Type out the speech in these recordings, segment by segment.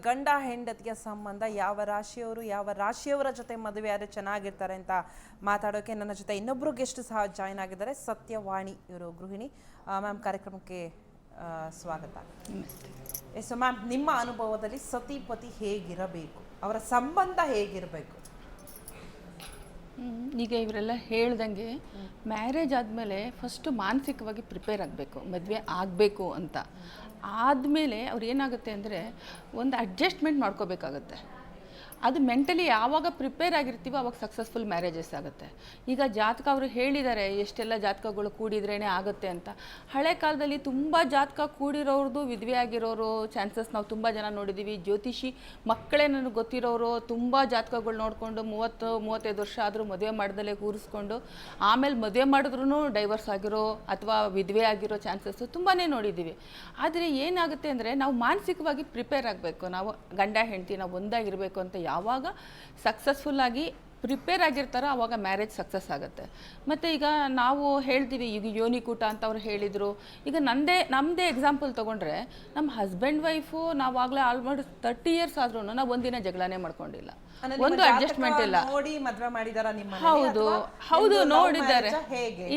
ಗಂಡ ಹೆಂಡತಿಯ ಸಂಬಂಧ ಯಾವ ರಾಶಿಯವರ ಜೊತೆ ಮದುವೆ ಆದರೆ ಚೆನ್ನಾಗಿರ್ತಾರೆ ಅಂತ ಮಾತಾಡೋಕೆ ನನ್ನ ಜೊತೆ ಇನ್ನೊಬ್ಬರು ಗೆಸ್ಟ್ ಸಹ ಜಾಯ್ನ್ ಆಗಿದ್ದಾರೆ. ಸತ್ಯವಾಣಿ ಇವರು ಗೃಹಿಣಿ. ಮ್ಯಾಮ್, ಕಾರ್ಯಕ್ರಮಕ್ಕೆ ಸ್ವಾಗತ. ಎಸ್ ಮ್ಯಾಮ್, ನಿಮ್ಮ ಅನುಭವದಲ್ಲಿ ಸತಿಪತಿ ಹೇಗಿರಬೇಕು, ಅವರ ಸಂಬಂಧ ಹೇಗಿರಬೇಕು? ಈಗ ಇವರೆಲ್ಲ ಹೇಳ್ದಂಗೆ ಮ್ಯಾರೇಜ್ ಆದಮೇಲೆ ಫಸ್ಟು ಮಾನಸಿಕವಾಗಿ ಪ್ರಿಪೇರ್ ಆಗಬೇಕು, ಮದುವೆ ಆಗಬೇಕು ಅಂತ. ಆದಮೇಲೆ ಅವ್ರು ಏನಾಗುತ್ತೆ ಅಂದರೆ ಒಂದು ಅಡ್ಜಸ್ಟ್ಮೆಂಟ್ ಮಾಡ್ಕೋಬೇಕಾಗತ್ತೆ. ಅದು ಮೆಂಟಲಿ ಯಾವಾಗ ಪ್ರಿಪೇರ್ ಆಗಿರ್ತೀವೋ ಅವಾಗ ಸಕ್ಸಸ್ಫುಲ್ ಮ್ಯಾರೇಜಸ್ ಆಗುತ್ತೆ. ಈಗ ಜಾತಕ ಅವರು ಹೇಳಿದ್ದಾರೆ ಎಷ್ಟೆಲ್ಲ ಜಾತಕಗಳು ಕೂಡಿದ್ರೇ ಆಗುತ್ತೆ ಅಂತ. ಹಳೆ ಕಾಲದಲ್ಲಿ ತುಂಬ ಜಾತಕ ಕೂಡಿರೋರ್ದು ವಿಧವೆ ಆಗಿರೋರು ಚಾನ್ಸಸ್ ನಾವು ತುಂಬ ಜನ ನೋಡಿದ್ದೀವಿ. ಜ್ಯೋತಿಷಿ ಮಕ್ಕಳೇ ನನಗೆ ಗೊತ್ತಿರೋರು ತುಂಬ ಜಾತಕಗಳು ನೋಡಿಕೊಂಡು 30-35 ವರ್ಷ ಆದರೂ ಮದುವೆ ಮಾಡ್ದಲೇ ಕೂರಿಸ್ಕೊಂಡು ಆಮೇಲೆ ಮದುವೆ ಮಾಡಿದ್ರೂ ಡೈವರ್ಸ್ ಆಗಿರೋ ಅಥವಾ ವಿಧವೆ ಆಗಿರೋ ಚಾನ್ಸಸ್ಸು ತುಂಬಾ ನೋಡಿದ್ದೀವಿ. ಆದರೆ ಏನಾಗುತ್ತೆ ಅಂದರೆ ನಾವು ಮಾನಸಿಕವಾಗಿ ಪ್ರಿಪೇರ್ ಆಗಬೇಕು. ನಾವು ಗಂಡ ಹೆಂಡತಿ ನಾವು ಒಂದಾಗಿರಬೇಕು ಅಂತ ಯಾವಾಗ ಸಕ್ಸಸ್ಫುಲ್ಲಾಗಿ ಪ್ರಿಪೇರ್ ಆಗಿರ್ತಾರೋ ಆವಾಗ ಮ್ಯಾರೇಜ್ ಸಕ್ಸಸ್ ಆಗುತ್ತೆ. ಮತ್ತು ಈಗ ನಾವು ಹೇಳ್ತೀವಿ, ಈಗ ಯೋನಿಕೂಟ ಅಂತ ಅವ್ರು ಹೇಳಿದರು. ಈಗ ನಮ್ಮದೇ ಎಕ್ಸಾಂಪಲ್ ತೊಗೊಂಡ್ರೆ ನಮ್ಮ ಹಸ್ಬೆಂಡ್ ವೈಫು ನಾವಾಗಲೇ ಆಲ್ಮೋಸ್ಟ್ 30 ಇಯರ್ಸ್ ಆದ್ರೂ ನಾವು ಒಂದಿನ ಜಗಳನೇ ಮಾಡ್ಕೊಂಡಿಲ್ಲ, ಒಂದು ಅಡ್ಜಸ್ಟ್ಮೆಂಟ್ ಇಲ್ಲ. ಹೌದು ನೋಡಿದ್ದಾರೆ.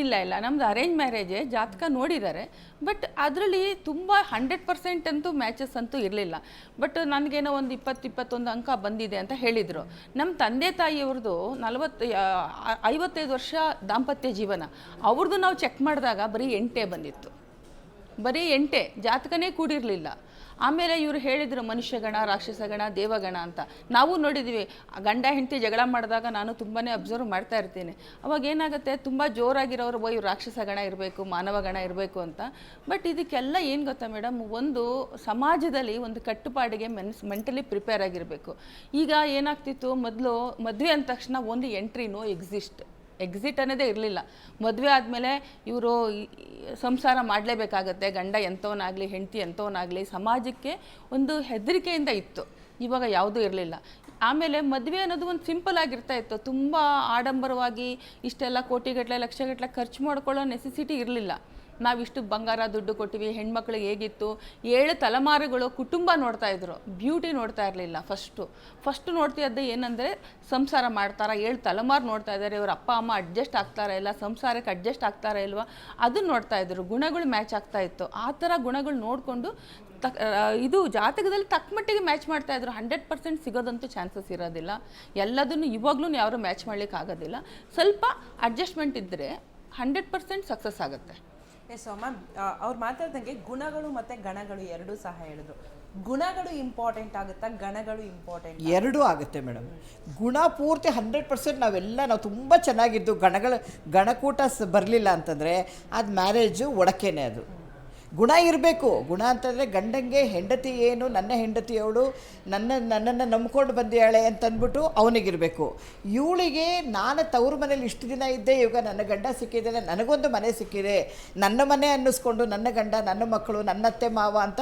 ಇಲ್ಲ ನಮ್ದು ಅರೇಂಜ್ ಮ್ಯಾರೇಜೇ, ಜಾತಕ ನೋಡಿದ್ದಾರೆ. ಬಟ್ ಅದರಲ್ಲಿ ತುಂಬ 100% ಅಂತೂ ಮ್ಯಾಚಸ್ ಅಂತೂ ಇರಲಿಲ್ಲ. ಬಟ್ ನನಗೇನೋ ಒಂದು 20-21 ಅಂಕ ಬಂದಿದೆ ಅಂತ ಹೇಳಿದರು. ನಮ್ಮ ತಂದೆ ತಾಯಿಯವ್ರದ್ದು 55 ವರ್ಷ ದಾಂಪತ್ಯ ಜೀವನ, ಅವ್ರದ್ದು ನಾವು ಚೆಕ್ ಮಾಡಿದಾಗ ಬರೀ 8 ಬಂದಿತ್ತು. ಬರೀ 8 ಜಾತಕನೇ ಕೂಡಿರಲಿಲ್ಲ. ಆಮೇಲೆ ಇವರು ಹೇಳಿದರು ಮನುಷ್ಯಗಣ, ರಾಕ್ಷಸಗಣ, ದೇವಗಣ ಅಂತ. ನಾವು ನೋಡಿದ್ದೀವಿ. ಗಂಡ ಹೆಂಡತಿ ಜಗಳ ಮಾಡಿದಾಗ ನಾನು ತುಂಬಾ ಅಬ್ಸರ್ವ್ ಮಾಡ್ತಾ ಇರ್ತೀನಿ. ಅವಾಗ ಏನಾಗುತ್ತೆ, ತುಂಬ ಜೋರಾಗಿರೋರು ಇವ್ರು ರಾಕ್ಷಸಗಣ ಇರಬೇಕು, ಮಾನವಗಣ ಇರಬೇಕು ಅಂತ. ಬಟ್ ಇದಕ್ಕೆಲ್ಲ ಏನು ಗೊತ್ತಾ ಮೇಡಮ್, ಒಂದು ಸಮಾಜದಲ್ಲಿ ಒಂದು ಕಟ್ಟುಪಾಡಿಗೆ ಮೆಂಟಲಿ ಪ್ರಿಪೇರ್ ಆಗಿರಬೇಕು. ಈಗ ಏನಾಗ್ತಿತ್ತು, ಮೊದಲು ಮದುವೆ ಅಂದ ತಕ್ಷಣ ಒಂದು ಎಂಟ್ರಿ ನೋ ಎಕ್ಸಿಟ್ ಅನ್ನೋದೇ ಇರಲಿಲ್ಲ. ಮದುವೆ ಆದಮೇಲೆ ಇವರು ಸಂಸಾರ ಮಾಡಲೇಬೇಕಾಗತ್ತೆ, ಗಂಡ ಎಂಥವನಾಗಲಿ ಹೆಂಡತಿ ಎಂಥವನಾಗಲಿ, ಸಮಾಜಕ್ಕೆ ಒಂದು ಹೆದರಿಕೆಯಿಂದ ಇತ್ತು. ಇವಾಗ ಯಾವುದೂ ಇರಲಿಲ್ಲ. ಆಮೇಲೆ ಮದುವೆ ಅನ್ನೋದು ಒಂದು ಸಿಂಪಲ್ ಆಗಿರ್ತಾ ಇತ್ತು. ತುಂಬ ಆಡಂಬರವಾಗಿ ಇಷ್ಟೆಲ್ಲ ಕೋಟಿಗಟ್ಟಲೆ ಲಕ್ಷಗಟ್ಟಲೆ ಖರ್ಚು ಮಾಡ್ಕೊಳ್ಳೋ ನೆಸೆಸಿಟಿ ಇರಲಿಲ್ಲ. ನಾವಿಷ್ಟು ಬಂಗಾರ ದುಡ್ಡು ಕೊಟ್ಟಿವಿ. ಹೆಣ್ಮಕ್ಳಿಗೆ ಹೇಗಿತ್ತು, 7 ತಲೆಮಾರುಗಳು ಕುಟುಂಬ ನೋಡ್ತಾಯಿದ್ರು, ಬ್ಯೂಟಿ ನೋಡ್ತಾ ಇರಲಿಲ್ಲ. ಫಸ್ಟು ನೋಡ್ತಿದ್ದೆ ಏನಂದರೆ ಸಂಸಾರ ಮಾಡ್ತಾರಾ, 7 ತಲೆಮಾರು ನೋಡ್ತಾ ಇದ್ದಾರೆ, ಇವ್ರ ಅಪ್ಪ ಅಮ್ಮ ಅಡ್ಜಸ್ಟ್ ಆಗ್ತಾರಾ ಇಲ್ಲ, ಸಂಸಾರಕ್ಕೆ ಅಡ್ಜಸ್ಟ್ ಆಗ್ತಾರಾ ಇಲ್ವಾ ಅದನ್ನು ನೋಡ್ತಾಯಿದ್ರು. ಗುಣಗಳು ಮ್ಯಾಚ್ ಆಗ್ತಾ ಇತ್ತು. ಆ ಥರ ಗುಣಗಳು ನೋಡಿಕೊಂಡು ಇದು ಜಾತಕದಲ್ಲಿ ತಕ್ಕ ಮಟ್ಟಿಗೆ ಮ್ಯಾಚ್ ಮಾಡ್ತಾಯಿದ್ರು. 100% ಸಿಗೋದಂತೂ ಚಾನ್ಸಸ್ ಇರೋದಿಲ್ಲ. ಎಲ್ಲದನ್ನು ಇವಾಗ್ಲೂ ಯಾರೂ ಮ್ಯಾಚ್ ಮಾಡ್ಲಿಕ್ಕೆ ಆಗೋದಿಲ್ಲ. ಸ್ವಲ್ಪ ಅಡ್ಜಸ್ಟ್ಮೆಂಟ್ ಇದ್ದರೆ 100% ಸಕ್ಸಸ್ ಆಗುತ್ತೆ. ಎಸ್ ಮ್ಯಾಮ್, ಅವ್ರು ಮಾತಾಡ್ದಂಗೆ ಗುಣಗಳು ಮತ್ತು ಗಣಗಳು ಎರಡೂ ಸಹ ಹೇಳಿದ್ರು. ಗುಣಗಳು ಇಂಪಾರ್ಟೆಂಟ್ ಆಗುತ್ತಾ, ಗಣಗಳು ಇಂಪಾರ್ಟೆಂಟ್? ಎರಡೂ ಆಗುತ್ತೆ ಮೇಡಮ್. ಗುಣ ಪೂರ್ತಿ 100% ನಾವು ತುಂಬ ಚೆನ್ನಾಗಿದ್ದು ಗಣಕೂಟ ಬರಲಿಲ್ಲ ಅಂತಂದರೆ ಅದು ಮ್ಯಾರೇಜು ಒಡಕೇನೆ. ಅದು ಗುಣ ಇರಬೇಕು. ಗುಣ ಅಂತಂದರೆ ಗಂಡಂಗೆ ಹೆಂಡತಿ ಏನು, ನನ್ನ ಹೆಂಡತಿಯವಳು ನನ್ನನ್ನು ನಂಬ್ಕೊಂಡು ಬಂದಿಯಾಳೆ ಅಂತಂದ್ಬಿಟ್ಟು ಅವನಿಗಿರಬೇಕು. ಇವಳಿಗೆ ನಾನು ತವ್ರ ಮನೇಲಿ ಇಷ್ಟು ದಿನ ಇದ್ದೆ, ಇವಾಗ ನನ್ನ ಗಂಡ ಸಿಕ್ಕಿದ್ದಾನೆ, ನನಗೊಂದು ಮನೆ ಸಿಕ್ಕಿದೆ, ನನ್ನ ಮನೆ ಅನ್ನಿಸ್ಕೊಂಡು ನನ್ನ ಗಂಡ, ನನ್ನ ಮಕ್ಕಳು, ನನ್ನ ಅತ್ತೆ ಮಾವ ಅಂತ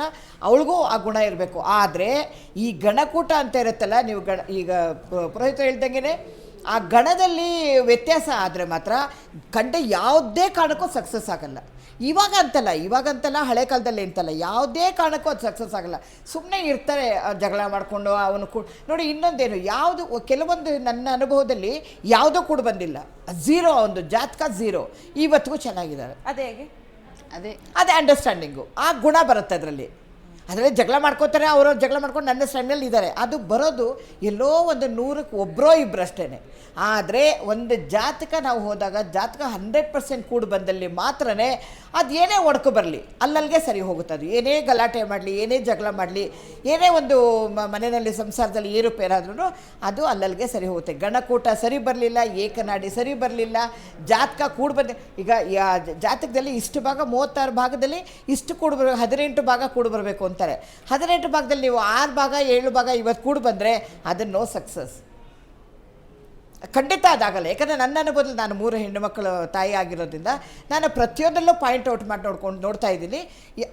ಅವಳಿಗೂ ಆ ಗುಣ ಇರಬೇಕು. ಆದರೆ ಈ ಗಣಕೂಟ ಅಂತ ಇರುತ್ತಲ್ಲ, ನೀವು ಈಗ ಪುರೋಹಿತ ಹೇಳ್ದಂಗೆ ಆ ಗಣದಲ್ಲಿ ವ್ಯತ್ಯಾಸ ಆದರೆ ಮಾತ್ರ ಗಂಡ ಯಾವುದೇ ಕಾರಣಕ್ಕೂ ಸಕ್ಸಸ್ ಆಗಲ್ಲ. ಇವಾಗಂತಲ್ಲ ಹಳೆ ಕಾಲದಲ್ಲಿ ಅಂತಲ್ಲ, ಯಾವುದೇ ಕಾರಣಕ್ಕೂ ಅದು ಸಕ್ಸಸ್ ಆಗಲ್ಲ. ಸುಮ್ಮನೆ ಇರ್ತಾರೆ ಜಗಳ ಮಾಡಿಕೊಂಡು. ಅವನು ನೋಡಿ, ಇನ್ನೊಂದೇನು, ಯಾವುದು ಕೆಲವೊಂದು ನನ್ನ ಅನುಭವದಲ್ಲಿ ಯಾವುದೂ ಕೂಡ ಬಂದಿಲ್ಲ, 0, ಒಂದು ಜಾತಕ 0, ಇವತ್ತಿಗೂ ಚೆನ್ನಾಗಿದ್ದಾರೆ. ಅದೇ ಅಂಡರ್ಸ್ಟ್ಯಾಂಡಿಂಗು, ಆ ಗುಣ ಬರುತ್ತೆ ಅದರಲ್ಲಿ ಜಗಳ ಮಾಡ್ಕೋತಾರೆ. ಅವರು ಜಗಳ ಮಾಡ್ಕೊಂಡು ನನ್ನ ಸ್ಟ್ಯಾಂಡಲ್ಲಿ ಇದ್ದಾರೆ. ಅದು ಬರೋದು ಎಲ್ಲೋ ಒಂದು 100ಕ್ಕೆ ಒಬ್ಬರೋ ಇಬ್ಬರು ಅಷ್ಟೇ. ಆದರೆ ಒಂದು ಜಾತಕ ನಾವು ಹೋದಾಗ ಜಾತಕ 100% ಕೂಡಿ ಬಂದಲ್ಲಿ ಮಾತ್ರನೇ ಅದು ಏನೇ ಒಡ್ಕೊ ಬರಲಿ ಅಲ್ಲಲ್ಲಿಗೆ ಸರಿ ಹೋಗುತ್ತೆ. ಅದು ಏನೇ ಗಲಾಟೆ ಮಾಡಲಿ, ಏನೇ ಜಗಳ ಮಾಡಲಿ, ಏನೇ ಒಂದು ಮನೆಯಲ್ಲಿ ಸಂಸಾರದಲ್ಲಿ ಏರುಪೇರಾದ್ರೂ ಅದು ಅಲ್ಲಲ್ಲಿಗೆ ಸರಿ ಹೋಗುತ್ತೆ. ಗಣಕೂಟ ಸರಿ ಬರಲಿಲ್ಲ, ಏಕನಾಡಿ ಸರಿ ಬರಲಿಲ್ಲ, ಜಾತಕ ಕೂಡಿ ಬಂದ. ಈಗ ಜಾತಕದಲ್ಲಿ ಇಷ್ಟು ಭಾಗ 36 ಭಾಗದಲ್ಲಿ ಇಷ್ಟು ಕೂಡಿ 18 ಭಾಗ ಕೂಡಿ ಬರಬೇಕು ಅಂತಾರೆ. 18 ಭಾಗದಲ್ಲಿ ನೀವು 6 ಭಾಗ 7 ಭಾಗ ಇವತ್ತು ಕೂಡಿ ಬಂದರೆ ಅದನ್ನು ನೋ ಸಕ್ಸಸ್. ಖಂಡಿತ ಅದಾಗಲ್ಲ. ಯಾಕಂದರೆ ನನ್ನ ಅನುಭವದಲ್ಲಿ ನಾನು 3 ಹೆಣ್ಣು ಮಕ್ಕಳು ತಾಯಿ ಆಗಿರೋದ್ರಿಂದ ನಾನು ಪ್ರತಿಯೊಂದರಲ್ಲೂ ಪಾಯಿಂಟ್ ಔಟ್ ಮಾಡಿ ನೋಡ್ತಾ ಇದ್ದೀನಿ.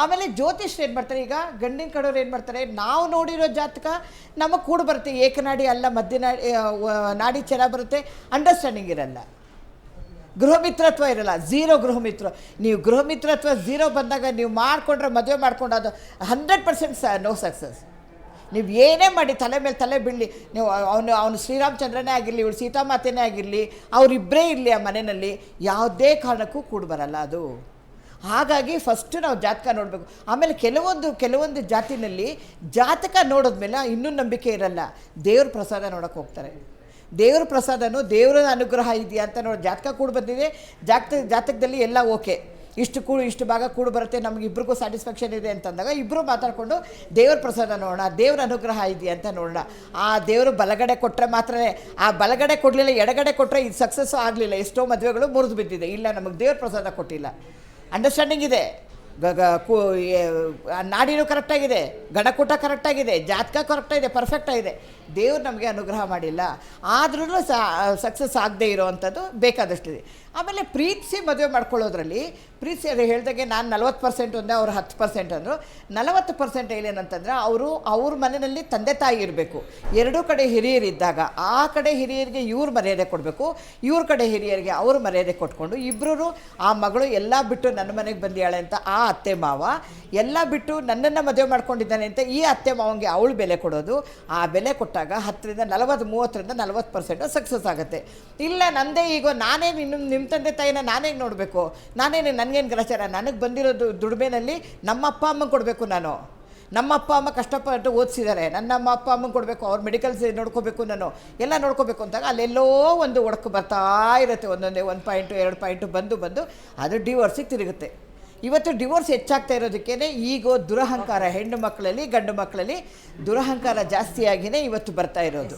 ಆಮೇಲೆ ಜ್ಯೋತಿಷ್ರು ಏನು ಮಾಡ್ತಾರೆ, ಈಗ ಗಂಡಿನ ಕಡೆಯವ್ರು ಏನು ಮಾಡ್ತಾರೆ, ನಾವು ನೋಡಿರೋ ಜಾತಕ ನಮಗೆ ಕೂಡ ಬರುತ್ತೆ, ಏಕನಾಡಿ ಅಲ್ಲ ಮಧ್ಯನಾಡಿ ನಾಡಿ ಚೆನ್ನಾಗಿ ಬರುತ್ತೆ, ಅಂಡರ್ಸ್ಟ್ಯಾಂಡಿಂಗ್ ಇರಲ್ಲ, ಗೃಹಮಿತ್ರತ್ವ ಇರಲ್ಲ, 0 ಗೃಹಮಿತ್ರ. ನೀವು ಗೃಹಮಿತ್ರತ್ವ 0 ಬಂದಾಗ ನೀವು ಮಾಡಿಕೊಂಡ್ರೆ, ಮದುವೆ ಮಾಡ್ಕೊಂಡು ಅದು 100% ನೋ ಸಕ್ಸಸ್. ನೀವು ಏನೇ ಮಾಡಿ ತಲೆ ಮೇಲೆ ತಲೆ ಬೀಳಲಿ, ನೀವು ಅವನು ಶ್ರೀರಾಮಚಂದ್ರನೇ ಆಗಿರಲಿ, ಇವಳು ಸೀತಾಮಾತೆನೇ ಆಗಿರಲಿ, ಅವರಿಬ್ಬರೇ ಇರಲಿ ಆ ಮನೆಯಲ್ಲಿ, ಯಾವುದೇ ಕಾರಣಕ್ಕೂ ಕೂಡ ಬರಲ್ಲ ಅದು. ಹಾಗಾಗಿ ಫಸ್ಟು ನಾವು ಜಾತಕ ನೋಡಬೇಕು. ಆಮೇಲೆ ಕೆಲವೊಂದು ಜಾತಿನಲ್ಲಿ ಜಾತಕ ನೋಡಿದ್ಮೇಲೆ ಇನ್ನೂ ನಂಬಿಕೆ ಇರಲ್ಲ, ದೇವ್ರ ಪ್ರಸಾದ ನೋಡೋಕೆ ಹೋಗ್ತಾರೆ. ದೇವ್ರ ಪ್ರಸಾದನೂ ದೇವರ ಅನುಗ್ರಹ ಇದೆಯಾ ಅಂತ ನೋಡಿ, ಜಾತಕ ಕೂಡ ಬಂದಿದೆ, ಜಾತಕದಲ್ಲಿ ಎಲ್ಲ ಓಕೆ, ಇಷ್ಟು ಭಾಗ ಕೂಡ ಬರುತ್ತೆ, ನಮಗಿಬ್ರಿಗೂ ಸ್ಯಾಟಿಸ್ಫ್ಯಾಕ್ಷನ್ ಇದೆ ಅಂತಂದಾಗ ಇಬ್ಬರು ಮಾತಾಡಿಕೊಂಡು ದೇವ್ರ ಪ್ರಸಾದ ನೋಡೋಣ, ದೇವ್ರ ಅನುಗ್ರಹ ಇದೆಯಾ ಅಂತ ನೋಡೋಣ. ಆ ದೇವರು ಬಲಗಡೆ ಕೊಟ್ಟರೆ ಮಾತ್ರನೇ, ಆ ಬಲಗಡೆ ಕೊಡಲಿಲ್ಲ ಎಡಗಡೆ ಕೊಟ್ಟರೆ ಇದು ಸಕ್ಸಸ್ಸು ಆಗಲಿಲ್ಲ. ಎಷ್ಟೋ ಮದುವೆಗಳು ಮುರಿದು ಬಿದ್ದಿದೆ, ಇಲ್ಲ ನಮಗೆ ದೇವ್ರ ಪ್ರಸಾದ ಕೊಟ್ಟಿಲ್ಲ. ಅಂಡರ್ಸ್ಟ್ಯಾಂಡಿಂಗ್ ಇದೆ, ನಾಡಿನೂ ಕರೆಕ್ಟಾಗಿದೆ, ಗಣಕೂಟ ಕರೆಕ್ಟಾಗಿದೆ, ಜಾತಕ ಕರೆಕ್ಟಾಗಿದೆ, ಪರ್ಫೆಕ್ಟಾಗಿದೆ, ದೇವ್ರು ನಮಗೆ ಅನುಗ್ರಹ ಮಾಡಿಲ್ಲ. ಆದ್ರೂ ಸಕ್ಸಸ್ ಆಗದೆ ಇರೋವಂಥದ್ದು ಬೇಕಾದಷ್ಟಿದೆ. ಆಮೇಲೆ ಪ್ರೀತಿಸಿ ಮದುವೆ ಮಾಡ್ಕೊಳ್ಳೋದ್ರಲ್ಲಿ ಪ್ರೀತಿಸಿ ಅದು ಹೇಳ್ದಾಗೆ ನಾನು 40% ಅಂದೆ, ಅವ್ರು 10% ಅಂದರು. 40% ಏನೇನಂತಂದರೆ ಅವ್ರ ಮನೆಯಲ್ಲಿ ತಂದೆ ತಾಯಿ ಇರಬೇಕು, ಎರಡೂ ಕಡೆ ಹಿರಿಯರಿದ್ದಾಗ ಆ ಕಡೆ ಹಿರಿಯರಿಗೆ ಇವ್ರು ಮರ್ಯಾದೆ ಕೊಡಬೇಕು, ಇವ್ರ ಕಡೆ ಹಿರಿಯರಿಗೆ ಅವ್ರು ಮರ್ಯಾದೆ ಕೊಟ್ಕೊಂಡು ಇಬ್ಬರೂ ಆ ಮಗಳು ಎಲ್ಲ ಬಿಟ್ಟು ನನ್ನ ಮನೆಗೆ ಬಂದಿಯಾಳೆ ಅಂತ ಆ ಅತ್ತೆ ಮಾವ ಎಲ್ಲ ಬಿಟ್ಟು ನನ್ನನ್ನು ಮದುವೆ ಮಾಡ್ಕೊಂಡಿದ್ದಾನೆ ಅಂತ ಈ ಅತ್ತೆ ಮಾವಂಗೆ ಅವಳು ಬೆಲೆ ಕೊಡೋದು. ಆ ಬೆಲೆ ಕೊಟ್ಟಾಗ 30% ಸಕ್ಸಸ್ ಆಗುತ್ತೆ. ಇಲ್ಲ ನಂದೇ ಈಗ ನಾನೇ ನಿಮ್ಮ ತಂದೆ ತಾಯಿನ ನಾನೇ ನೋಡಬೇಕು, ನನಗೇನು ಗ್ರಹಚಾರ, ನನಗೆ ಬಂದಿರೋದು ದುಡಿಮೆನಲ್ಲಿ ನಮ್ಮ ಅಪ್ಪ ಅಮ್ಮಂಗೆ ಕೊಡಬೇಕು, ನಮ್ಮ ಅಪ್ಪ ಅಮ್ಮ ಕಷ್ಟಪಟ್ಟು ಓದಿಸಿದ್ದಾರೆ, ನಮ್ಮ ಅಪ್ಪ ಅಮ್ಮಂಗೆ ಕೊಡಬೇಕು, ಅವ್ರು ಮೆಡಿಕಲ್ಸ್ ನೋಡ್ಕೋಬೇಕು, ನಾನು ಎಲ್ಲ ನೋಡ್ಕೋಬೇಕು ಅಂತಾಗ ಅಲ್ಲೆಲ್ಲೋ ಒಂದು ಒಡಕು ಬರ್ತಾ ಇರುತ್ತೆ, ಒಂದೊಂದೇ 1 ಪಾಯಿಂಟು 2 ಪಾಯಿಂಟು ಬಂದು ಅದು ಡಿವೋರ್ಸಿಗೆ ತಿರುಗುತ್ತೆ. ಇವತ್ತು ಡಿವೋರ್ಸ್ ಹೆಚ್ಚಾಗ್ತಾ ಇರೋದಕ್ಕೇ ಈಗ ದುರಹಂಕಾರ, ಹೆಣ್ಣು ಮಕ್ಕಳಲ್ಲಿ ಗಂಡು ಮಕ್ಕಳಲ್ಲಿ ದುರಹಂಕಾರ ಜಾಸ್ತಿಯಾಗಿಯೇ ಇವತ್ತು ಬರ್ತಾ ಇರೋದು.